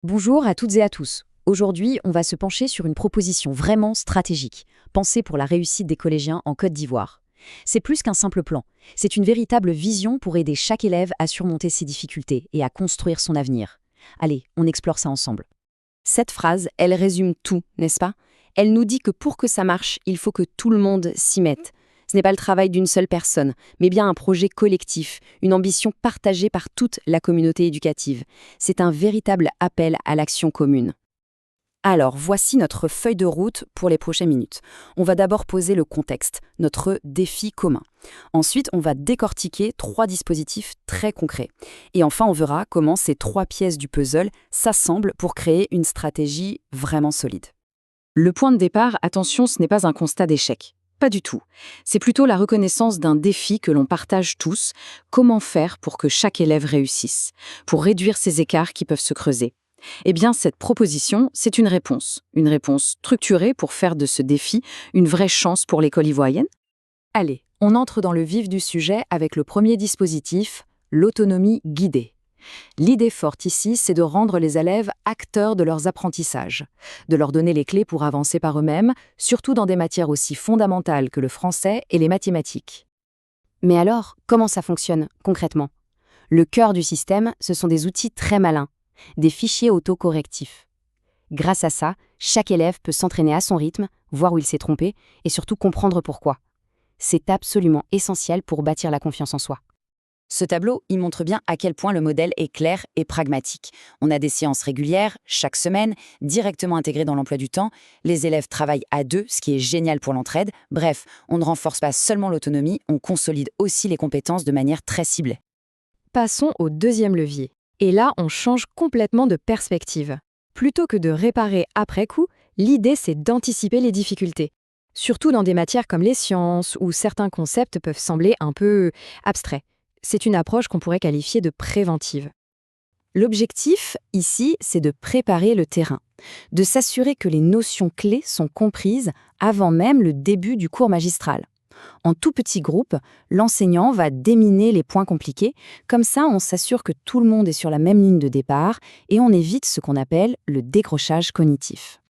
Bonjour à toutes et à tous. Aujourd'hui, on va se pencher sur une proposition vraiment stratégique, pensée pour la réussite des collégiens en Côte d'Ivoire. C'est plus qu'un simple plan, c'est une véritable vision pour aider chaque élève à surmonter ses difficultés et à construire son avenir. Allez, on explore ça ensemble. Cette phrase, elle résume tout, n'est-ce pas? Elle nous dit que pour que ça marche, il faut que tout le monde s'y mette. Ce n'est pas le travail d'une seule personne, mais bien un projet collectif, une ambition partagée par toute la communauté éducative. C'est un véritable appel à l'action commune. Alors, voici notre feuille de route pour les prochaines minutes. On va d'abord poser le contexte, notre défi commun. Ensuite, on va décortiquer 3 dispositifs très concrets. Et enfin, on verra comment ces 3 pièces du puzzle s'assemblent pour créer une stratégie vraiment solide. Le point de départ, attention, ce n'est pas un constat d'échec. Pas du tout. C'est plutôt la reconnaissance d'un défi que l'on partage tous. Comment faire pour que chaque élève réussisse? Pour réduire ces écarts qui peuvent se creuser? Eh bien, cette proposition, c'est une réponse structurée pour faire de ce défi une vraie chance pour l'école ivoirienne. Allez, on entre dans le vif du sujet avec le premier dispositif, l'autonomie guidée. L'idée forte ici, c'est de rendre les élèves acteurs de leurs apprentissages, de leur donner les clés pour avancer par eux-mêmes, surtout dans des matières aussi fondamentales que le français et les mathématiques. Mais alors, comment ça fonctionne concrètement? Le cœur du système, ce sont des outils très malins, des fichiers autocorrectifs. Grâce à ça, chaque élève peut s'entraîner à son rythme, voir où il s'est trompé et surtout comprendre pourquoi. C'est absolument essentiel pour bâtir la confiance en soi. Ce tableau, il montre bien à quel point le modèle est clair et pragmatique. On a des séances régulières, chaque semaine, directement intégrées dans l'emploi du temps. Les élèves travaillent à deux, ce qui est génial pour l'entraide. Bref, on ne renforce pas seulement l'autonomie, on consolide aussi les compétences de manière très ciblée. Passons au deuxième levier. Et là, on change complètement de perspective. Plutôt que de réparer après coup, l'idée c'est d'anticiper les difficultés. Surtout dans des matières comme les sciences, où certains concepts peuvent sembler un peu abstraits. C'est une approche qu'on pourrait qualifier de préventive. L'objectif, ici, c'est de préparer le terrain, de s'assurer que les notions clés sont comprises avant même le début du cours magistral. En tout petit groupe, l'enseignant va déminer les points compliqués, comme ça on s'assure que tout le monde est sur la même ligne de départ et on évite ce qu'on appelle le décrochage cognitif.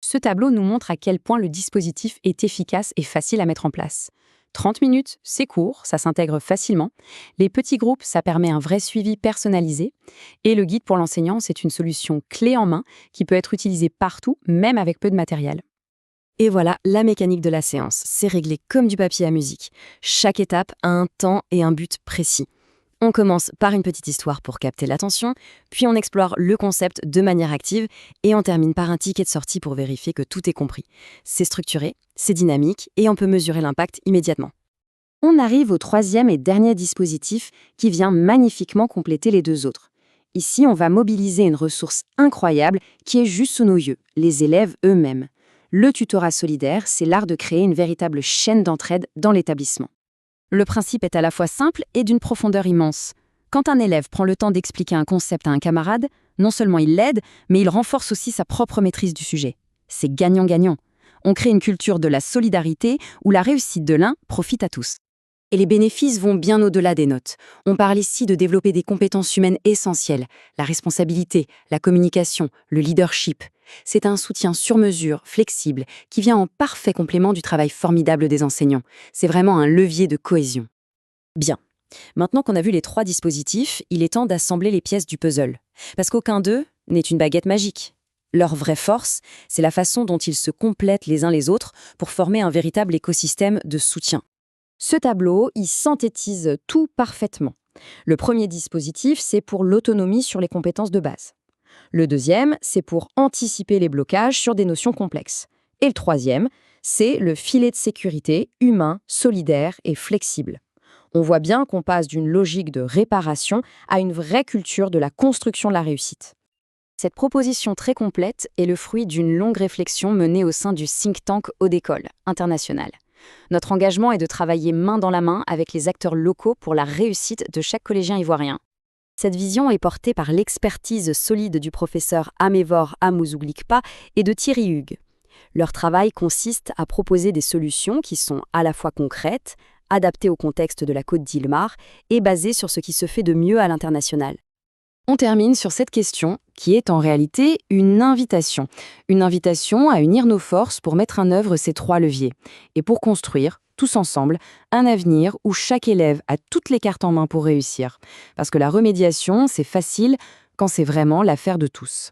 Ce tableau nous montre à quel point le dispositif est efficace et facile à mettre en place. 30 minutes, c'est court, ça s'intègre facilement. Les petits groupes, ça permet un vrai suivi personnalisé. Et le guide pour l'enseignant, c'est une solution clé en main qui peut être utilisée partout, même avec peu de matériel. Et voilà, la mécanique de la séance, c'est réglé comme du papier à musique. Chaque étape a un temps et un but précis. On commence par une petite histoire pour capter l'attention, puis on explore le concept de manière active et on termine par un ticket de sortie pour vérifier que tout est compris. C'est structuré, c'est dynamique et on peut mesurer l'impact immédiatement. On arrive au troisième et dernier dispositif qui vient magnifiquement compléter les deux autres. Ici, on va mobiliser une ressource incroyable qui est juste sous nos yeux, les élèves eux-mêmes. Le tutorat solidaire, c'est l'art de créer une véritable chaîne d'entraide dans l'établissement. Le principe est à la fois simple et d'une profondeur immense. Quand un élève prend le temps d'expliquer un concept à un camarade, non seulement il l'aide, mais il renforce aussi sa propre maîtrise du sujet. C'est gagnant-gagnant. On crée une culture de la solidarité où la réussite de l'un profite à tous. Et les bénéfices vont bien au-delà des notes. On parle ici de développer des compétences humaines essentielles, la responsabilité, la communication, le leadership. C'est un soutien sur mesure, flexible, qui vient en parfait complément du travail formidable des enseignants. C'est vraiment un levier de cohésion. Bien. Maintenant qu'on a vu les 3 dispositifs, il est temps d'assembler les pièces du puzzle. Parce qu'aucun d'eux n'est une baguette magique. Leur vraie force, c'est la façon dont ils se complètent les uns les autres pour former un véritable écosystème de soutien. Ce tableau, il synthétise tout parfaitement. Le premier dispositif, c'est pour l'autonomie sur les compétences de base. Le deuxième, c'est pour anticiper les blocages sur des notions complexes. Et le troisième, c'est le filet de sécurité humain, solidaire et flexible. On voit bien qu'on passe d'une logique de réparation à une vraie culture de la construction de la réussite. Cette proposition très complète est le fruit d'une longue réflexion menée au sein du think tank Haut d'École international. Notre engagement est de travailler main dans la main avec les acteurs locaux pour la réussite de chaque collégien ivoirien. Cette vision est portée par l'expertise solide du professeur Amévor Amouzoughlikpa et de Thierry Hugues. Leur travail consiste à proposer des solutions qui sont à la fois concrètes, adaptées au contexte de la Côte d'Ivoire et basées sur ce qui se fait de mieux à l'international. On termine sur cette question qui est en réalité une invitation. Une invitation à unir nos forces pour mettre en œuvre ces 3 leviers. Et pour construire, tous ensemble, un avenir où chaque élève a toutes les cartes en main pour réussir. Parce que la remédiation, c'est facile quand c'est vraiment l'affaire de tous.